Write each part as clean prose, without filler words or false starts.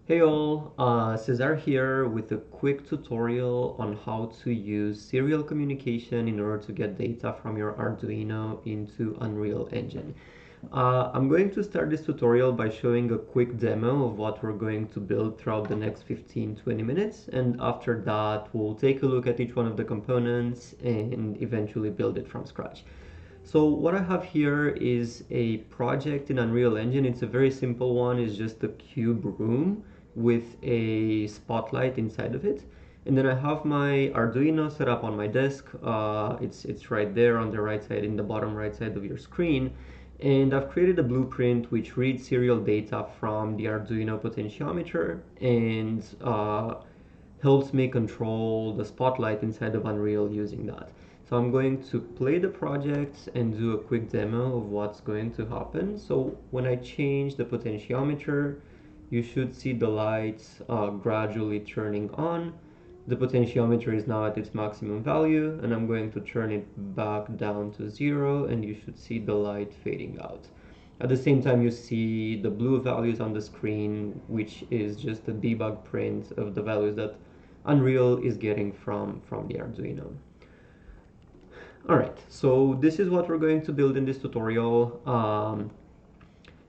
Hey all, Cesar here with a quick tutorial on how to use serial communication in order to get data from your Arduino into Unreal Engine. I'm going to start this tutorial by showing a quick demo of what we're going to build throughout the next 15-20 minutes, and after that we'll take a look at each one of the components and eventually build it from scratch. So what I have here is a project in Unreal Engine. It's a very simple one. It's just a cube room with a spotlight inside of it. And then I have my Arduino set up on my desk. It's right there on the right side, in the bottom right side of your screen. And I've created a blueprint which reads serial data from the Arduino potentiometer and helps me control the spotlight inside of Unreal using that. So I'm going to play the project and do a quick demo of what's going to happen. So when I change the potentiometer, you should see the lights gradually turning on. The potentiometer is now at its maximum value, and I'm going to turn it back down to 0, and you should see the light fading out. At the same time, you see the blue values on the screen, which is just a debug print of the values that Unreal is getting from the Arduino. Alright, so this is what we're going to build in this tutorial.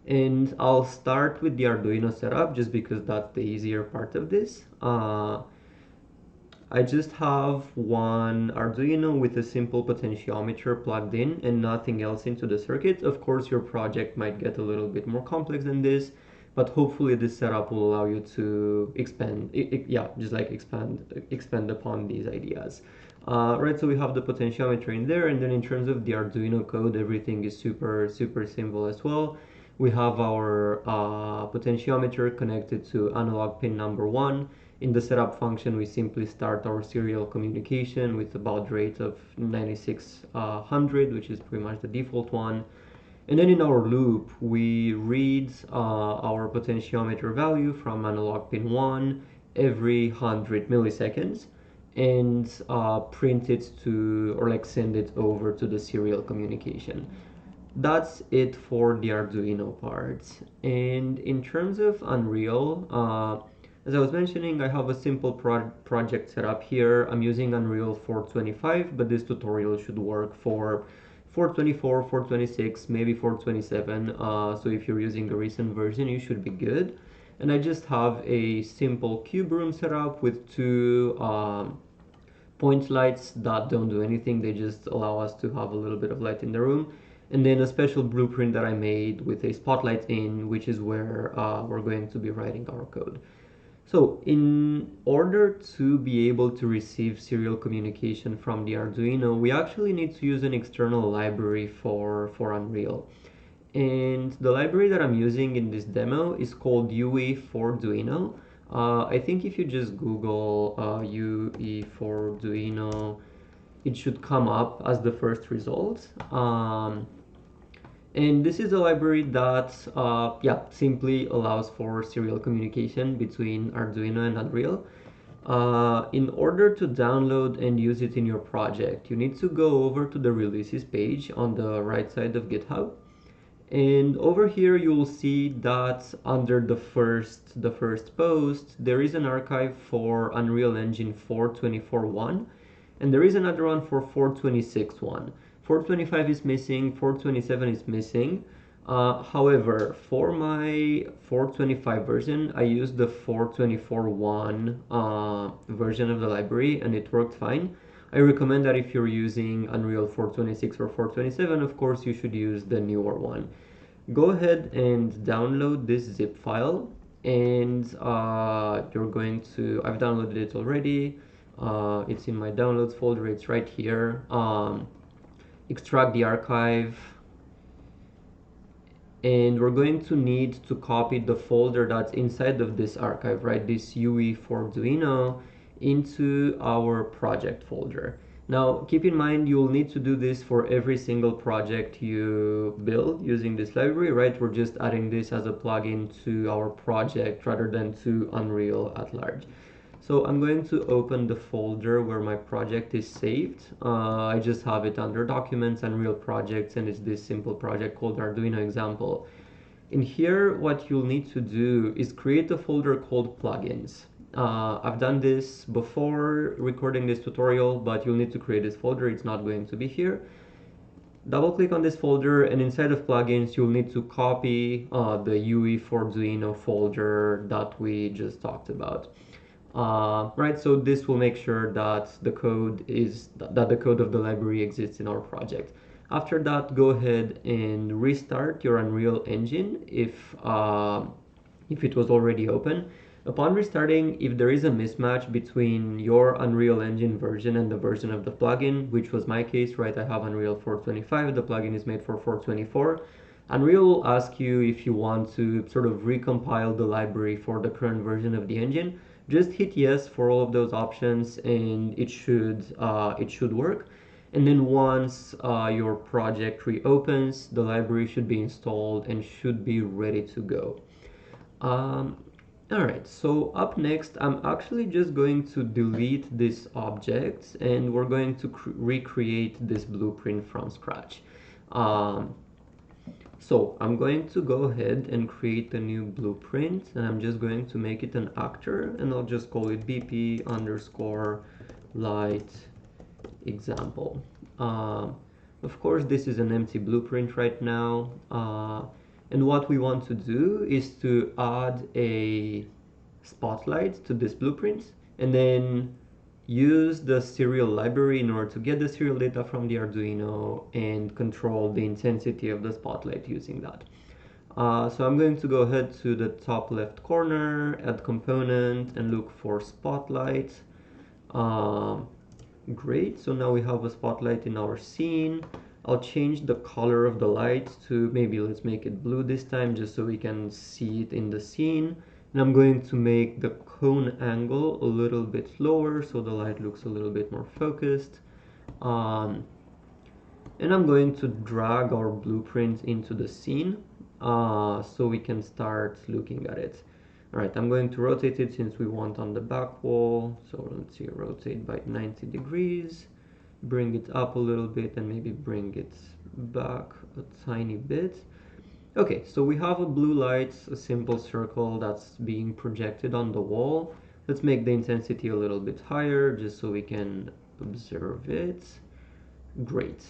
And I'll start with the Arduino setup just because that's the easier part of this. I just have one Arduino with a simple potentiometer plugged in and nothing else into the circuit. Of course, your project might get a little bit more complex than this, but hopefully this setup will allow you to expand, expand upon these ideas. Right, so we have the potentiometer in there, and then in terms of the Arduino code, everything is super simple as well. We have our potentiometer connected to analog pin number 1. In the setup function, we simply start our serial communication with a baud rate of 9600, which is pretty much the default one. And then in our loop, we read our potentiometer value from analog pin 1 every 100 milliseconds and print it to, or like send it over to the serial communication. That's it for the Arduino part. And in terms of Unreal, as I was mentioning, I have a simple project set up here. I'm using Unreal 425, but this tutorial should work for 424, 426, maybe 427. So if you're using a recent version, you should be good. And I just have a simple cube room set up with two point lights that don't do anything. They just allow us to have a little bit of light in the room. And then a special blueprint that I made with a spotlight in, which is where we're going to be writing our code. So in order to be able to receive serial communication from the Arduino, we actually need to use an external library for Unreal. And the library that I'm using in this demo is called UE for Arduino. I think if you just Google UE for Arduino, it should come up as the first result. And this is a library that simply allows for serial communication between Arduino and Unreal. In order to download and use it in your project, you need to go over to the releases page on the right side of GitHub. And over here you will see that under the first post, there is an archive for Unreal Engine 4.24.1, and there is another one for 4.26.1. 425 is missing, 427 is missing. However, for my 425 version, I used the 424.1 version of the library and it worked fine. I recommend that if you're using Unreal 426 or 427, of course, you should use the newer one. Go ahead and download this zip file, and you're going to, I've downloaded it already. It's in my downloads folder, it's right here. Extract the archive, and we're going to need to copy the folder that's inside of this archive, right? This UE for Arduino into our project folder. Now, keep in mind, you'll need to do this for every single project you build using this library, right? We're just adding this as a plugin to our project rather than to Unreal at large. So I'm going to open the folder where my project is saved. I just have it under Documents and Real Projects, and it's this simple project called Arduino example. In here, what you'll need to do is create a folder called plugins. I've done this before recording this tutorial, but you'll need to create this folder. It's not going to be here. Double click on this folder, and inside of plugins, you'll need to copy the UE for Arduino folder that we just talked about. Right, so this will make sure that the code of the library exists in our project. After that, go ahead and restart your Unreal Engine if it was already open. Upon restarting, if there is a mismatch between your Unreal Engine version and the version of the plugin, which was my case, right? I have Unreal 4.25, the plugin is made for 4.24. Unreal will ask you if you want to sort of recompile the library for the current version of the engine. Just hit yes for all of those options, and it should work. And then once your project reopens, the library should be installed and should be ready to go. Alright, so up next, I'm actually just going to delete this object, and we're going to recreate this blueprint from scratch. So I'm going to go ahead and create a new blueprint, and I'm just going to make it an actor, and I'll just call it BP underscore light example. Of course, this is an empty blueprint right now. And what we want to do is to add a spotlight to this blueprint, and then use the serial library in order to get the serial data from the Arduino and control the intensity of the spotlight using that. So I'm going to go ahead to the top left corner, add component, and look for spotlight. Great, so now we have a spotlight in our scene. I'll change the color of the light to, maybe let's make it blue this time, just so we can see it in the scene. And I'm going to make the cone angle a little bit lower so the light looks a little bit more focused. And I'm going to drag our blueprint into the scene so we can start looking at it. Alright, I'm going to rotate it since we want on the back wall. So let's see, rotate by 90 degrees. Bring it up a little bit and maybe bring it back a tiny bit. Okay, so we have a blue light, a simple circle that's being projected on the wall. Let's make the intensity a little bit higher just so we can observe it. Great.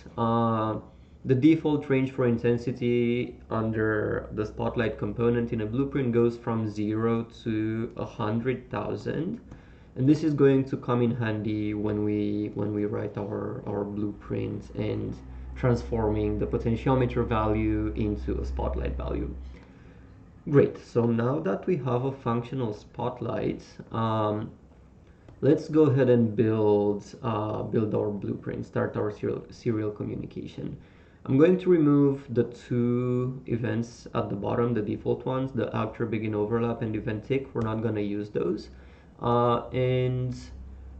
The default range for intensity under the spotlight component in a blueprint goes from 0 to 100,000. And this is going to come in handy when we write our blueprint and transforming the potentiometer value into a spotlight value. Great, so now that we have a functional spotlight, let's go ahead and build our blueprint, start our serial communication. I'm going to remove the two events at the bottom, the default ones, the actor begin overlap and event tick. We're not going to use those. And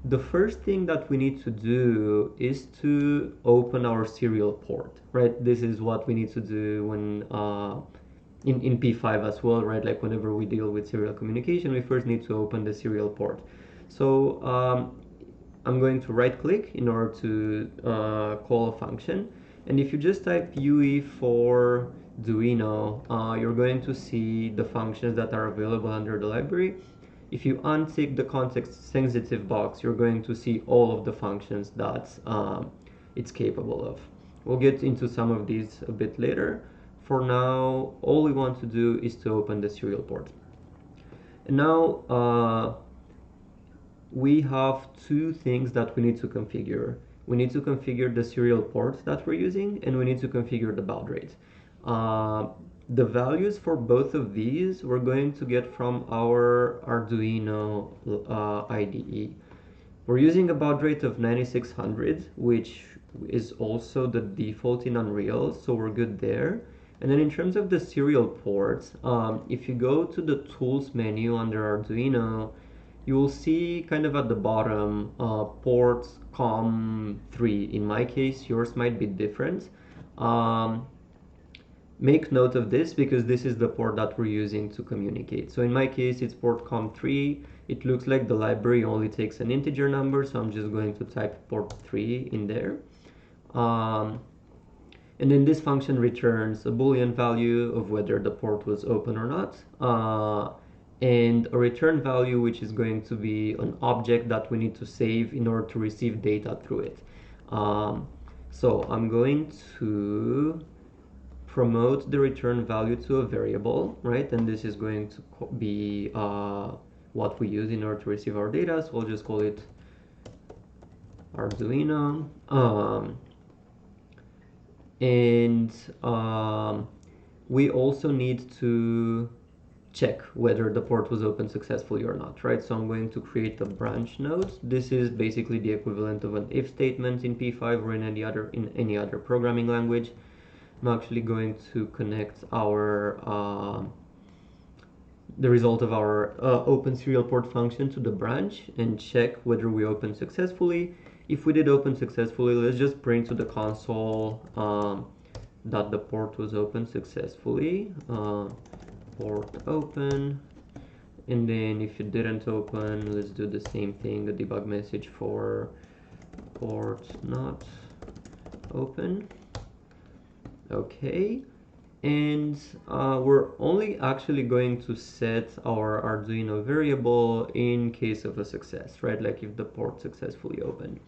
the first thing that we need to do is to open our serial port, right? This is what we need to do when in P5 as well, right? Like whenever we deal with serial communication, we first need to open the serial port. So I'm going to right click in order to call a function. And if you just type UE for Arduino, you're going to see the functions that are available under the library. If you untick the context sensitive box, you're going to see all of the functions that it's capable of. We'll get into some of these a bit later. For now, all we want to do is to open the serial port. And now we have two things that we need to configure. We need to configure the serial port that we're using, and we need to configure the baud rate. The values for both of these we're going to get from our Arduino IDE. We're using a baud rate of 9600, which is also the default in Unreal, so we're good there. And then in terms of the serial ports, if you go to the Tools menu under Arduino, you will see kind of at the bottom ports COM3. In my case, yours might be different. Make note of this because this is the port that we're using to communicate. So in my case, it's port COM3. It looks like the library only takes an integer number, so I'm just going to type port 3 in there. And then this function returns a Boolean value of whether the port was open or not, and a return value which is going to be an object that we need to save in order to receive data through it. So I'm going to promote the return value to a variable, right? And this is going to be what we use in order to receive our data. So we'll just call it Arduino. And we also need to check whether the port was opened successfully or not, right? So I'm going to create a branch node. This is basically the equivalent of an if statement in P5 or in any other programming language. I'm actually going to connect our the result of our open serial port function to the branch and check whether we opened successfully. If we did open successfully, let's just print to the console that the port was opened successfully. Port open. And then if it didn't open, let's do the same thing, a debug message for port not open. Okay, and we're only actually going to set our Arduino variable in case of a success, right? Like if the port successfully opened.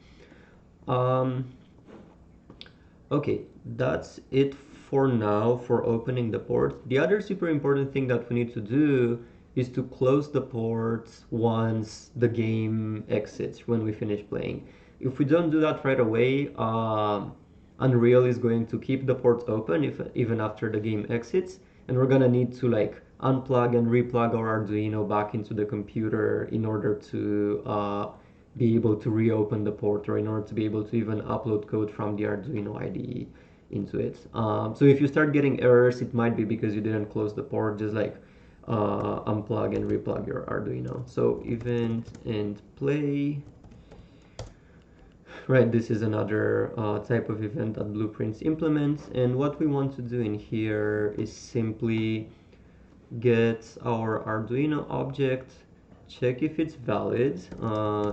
Okay, that's it for now for opening the port. The other super important thing that we need to do is to close the port once the game exits, when we finish playing. If we don't do that right away, Unreal is going to keep the port open even after the game exits, and we're gonna need to like unplug and replug our Arduino back into the computer in order to be able to reopen the port, or in order to be able to even upload code from the Arduino IDE into it. So if you start getting errors, it might be because you didn't close the port. Just like unplug and replug your Arduino. So event and play. Right, this is another type of event that Blueprints implements, and what we want to do in here is simply get our Arduino object, check if it's valid.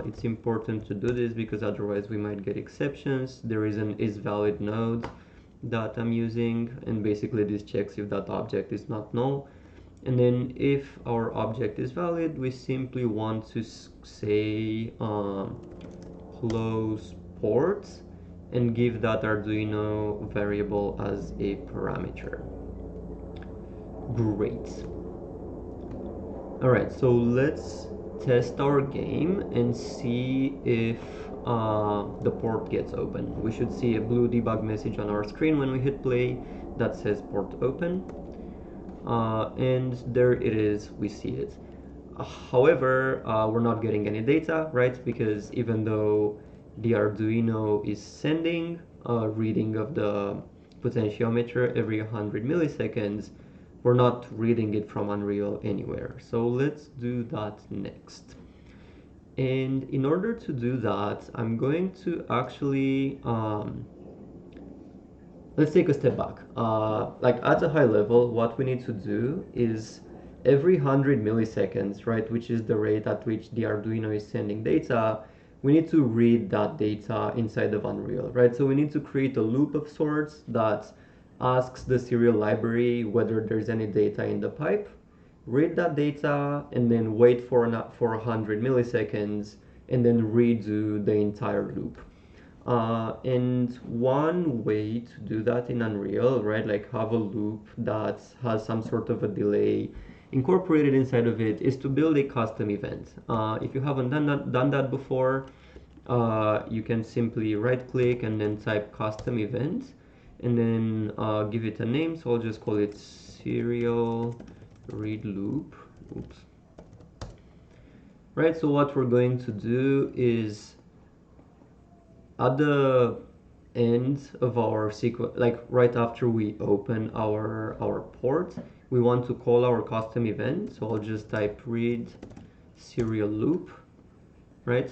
It's important to do this because otherwise we might get exceptions. There is an isValid node that I'm using, and basically this checks if that object is not null. And then if our object is valid, we simply want to say close ports and give that Arduino variable as a parameter. Great. All right, so let's test our game and see if the port gets open. We should see a blue debug message on our screen when we hit play that says port open. And there it is, we see it. However, we're not getting any data, right? Because even though the Arduino is sending a reading of the potentiometer every 100 milliseconds, we're not reading it from Unreal anywhere. So let's do that next. And in order to do that, I'm going to actually let's take a step back. Like at a high level, what we need to do is every 100 milliseconds, right, which is the rate at which the Arduino is sending data, we need to read that data inside of Unreal, right? So we need to create a loop of sorts that asks the serial library whether there's any data in the pipe, read that data, and then wait for 100 milliseconds, and then redo the entire loop. And one way to do that in Unreal, right, like have a loop that has some sort of a delay incorporated inside of it, is to build a custom event. If you haven't done that before, you can simply right click and then type custom event, and then give it a name. So I'll just call it serial read loop. Oops. Right, so what we're going to do is at the end of our sequence, like right after we open our port, we want to call our custom event. So I'll just type read serial loop, right?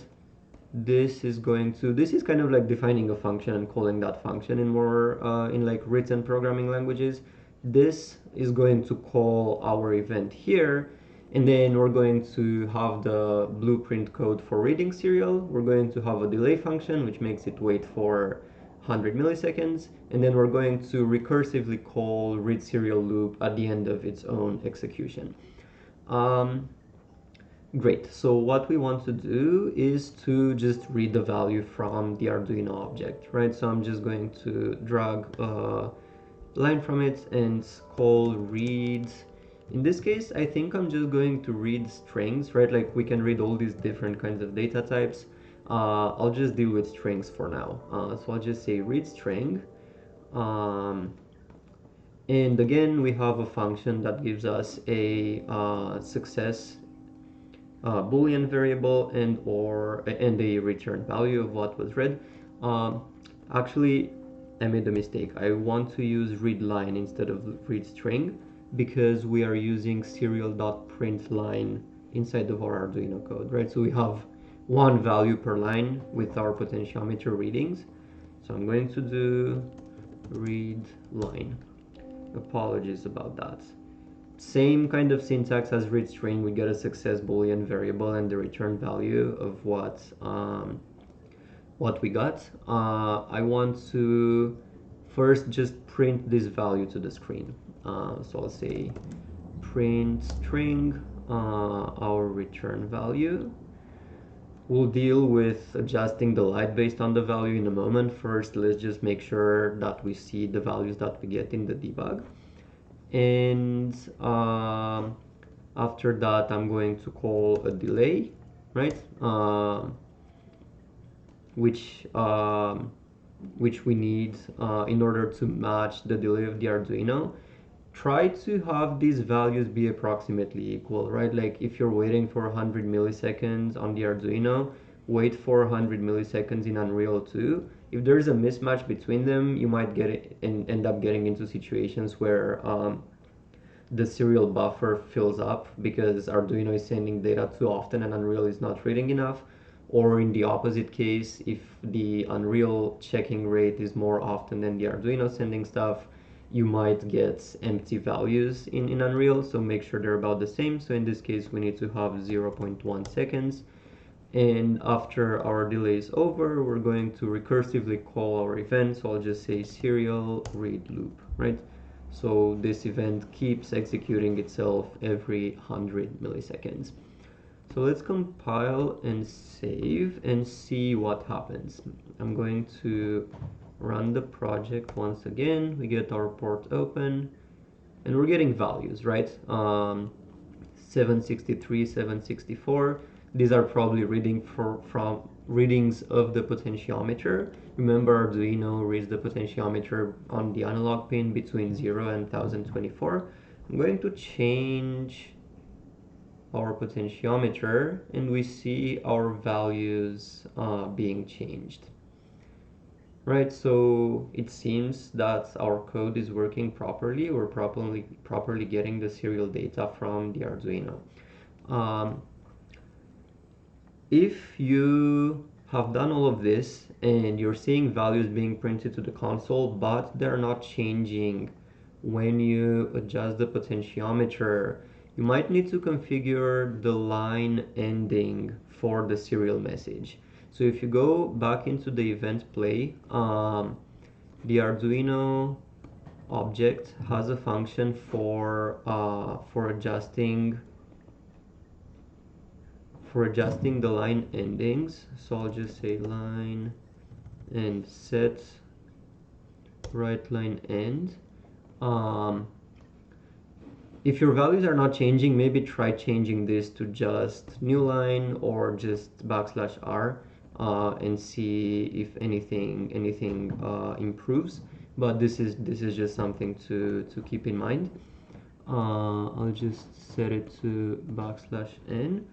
This is kind of like defining a function and calling that function in more in like written programming languages. This is going to call our event here, and then we're going to have the blueprint code for reading serial. We're going to have a delay function which makes it wait for 100 milliseconds, and then we're going to recursively call read serial loop at the end of its own execution. Great, so what we want to do is to just read the value from the Arduino object, right? So I'm just going to drag a line from it and call read. In this case, I think I'm just going to read strings, right? Like we can read all these different kinds of data types. I'll just deal with strings for now. So I'll just say read string. And again, we have a function that gives us a success Boolean variable and a return value of what was read. Actually, I made a mistake. I want to use read line instead of read string because we are using serial.println inside of our Arduino code, right? So we have one value per line with our potentiometer readings. So I'm going to do read line. Apologies about that. Same kind of syntax as read string. We get a success boolean variable and the return value of what we got. I want to first just print this value to the screen. So I'll say print string our return value. We'll deal with adjusting the light based on the value in a moment. First, let's just make sure that we see the values that we get in the debug. And after that, I'm going to call a delay, right? Which we need in order to match the delay of the Arduino. Try to have these values be approximately equal, right? Like if you're waiting for 100 milliseconds on the Arduino, wait for 100 milliseconds in Unreal 2. If there's a mismatch between them, you might get it and end up getting into situations where the serial buffer fills up because Arduino is sending data too often and Unreal is not reading enough. Or in the opposite case, if the Unreal checking rate is more often than the Arduino sending stuff, you might get empty values in Unreal, so make sure they're about the same. So in this case, we need to have 0.1 seconds. And after our delay is over, we're going to recursively call our event. So I'll just say serial read loop, right? So this event keeps executing itself every 100 milliseconds. So let's compile and save and see what happens. I'm going to run the project once again. We get our port open and we're getting values, right? 763, 764. These are probably from readings of the potentiometer. Remember, Arduino reads the potentiometer on the analog pin between 0 and 1024. I'm going to change our potentiometer and we see our values being changed. Right, so it seems that our code is working properly. We're properly getting the serial data from the Arduino. If you have done all of this and you're seeing values being printed to the console, but they're not changing when you adjust the potentiometer, you might need to configure the line ending for the serial message. So if you go back into the event play, the Arduino object has a function for adjusting the line endings. So I'll just say line and set right line end. If your values are not changing, maybe try changing this to just new line or just \r and see if anything improves. But this is just something to keep in mind. I'll just set it to \n.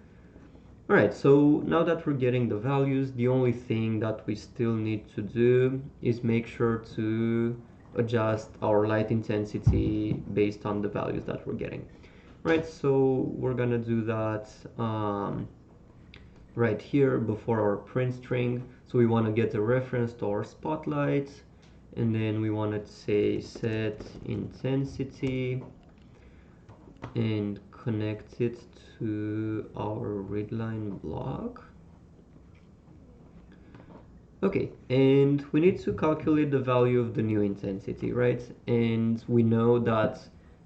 Alright, so now that we're getting the values, the only thing that we still need to do is make sure to adjust our light intensity based on the values that we're getting. Right, so we're gonna do that right here before our print string. So we want to get a reference to our spotlight, and then we want to say set intensity and connect it to our readline block. Okay, and we need to calculate the value of the new intensity, right? And we know that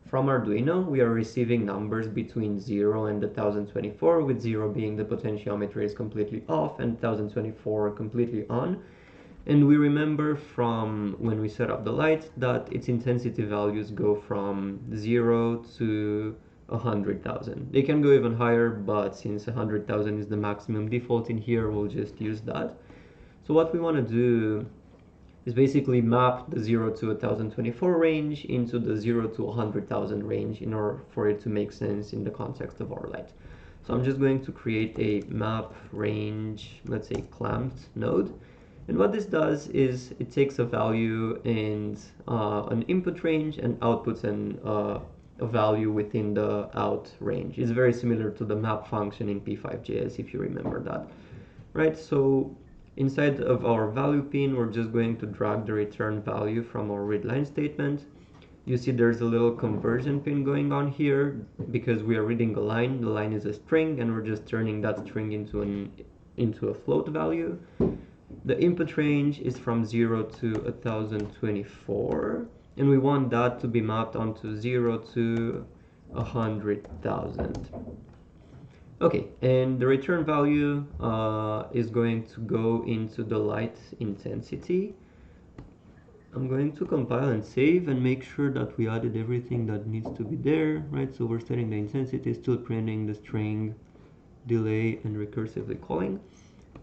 from Arduino, we are receiving numbers between 0 and 1024, with 0 being the potentiometer is completely off and 1024 completely on. And we remember from when we set up the light that its intensity values go from 0 to 100,000. They can go even higher, but since 100,000 is the maximum default in here, we'll just use that. So what we want to do is basically map the 0 to 1024 range into the 0 to 100,000 range in order for it to make sense in the context of our light. So I'm just going to create a map range, let's say clamped node. And what this does is it takes a value and an input range and outputs a value within the out range. It's very similar to the map function in P5.js, if you remember that. Right, so inside of our value pin, we're just going to drag the return value from our readline statement. You see there's a little conversion pin going on here because we are reading a line. The line is a string and we're just turning that string into a float value. The input range is from 0 to 1024, and we want that to be mapped onto 0 to 100,000. Okay, and the return value is going to go into the light intensity. I'm going to compile and save and make sure that we added everything that needs to be there, right? So we're setting the intensity, still printing the string, delay, and recursively calling.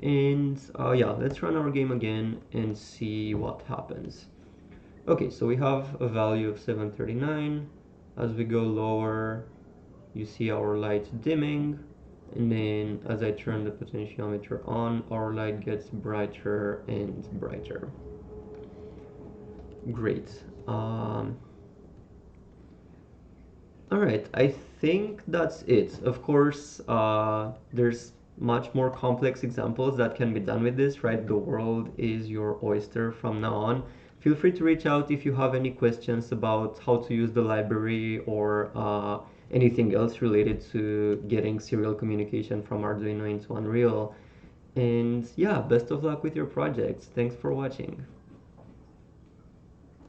And yeah, let's run our game again and see what happens. Okay, so we have a value of 739. As we go lower, you see our light dimming. And then as I turn the potentiometer on, our light gets brighter and brighter. Great. All right, I think that's it. Of course, there's much more complex examples that can be done with this, right? The world is your oyster from now on. Feel free to reach out if you have any questions about how to use the library or anything else related to getting serial communication from Arduino into Unreal. And yeah, best of luck with your projects. Thanks for watching.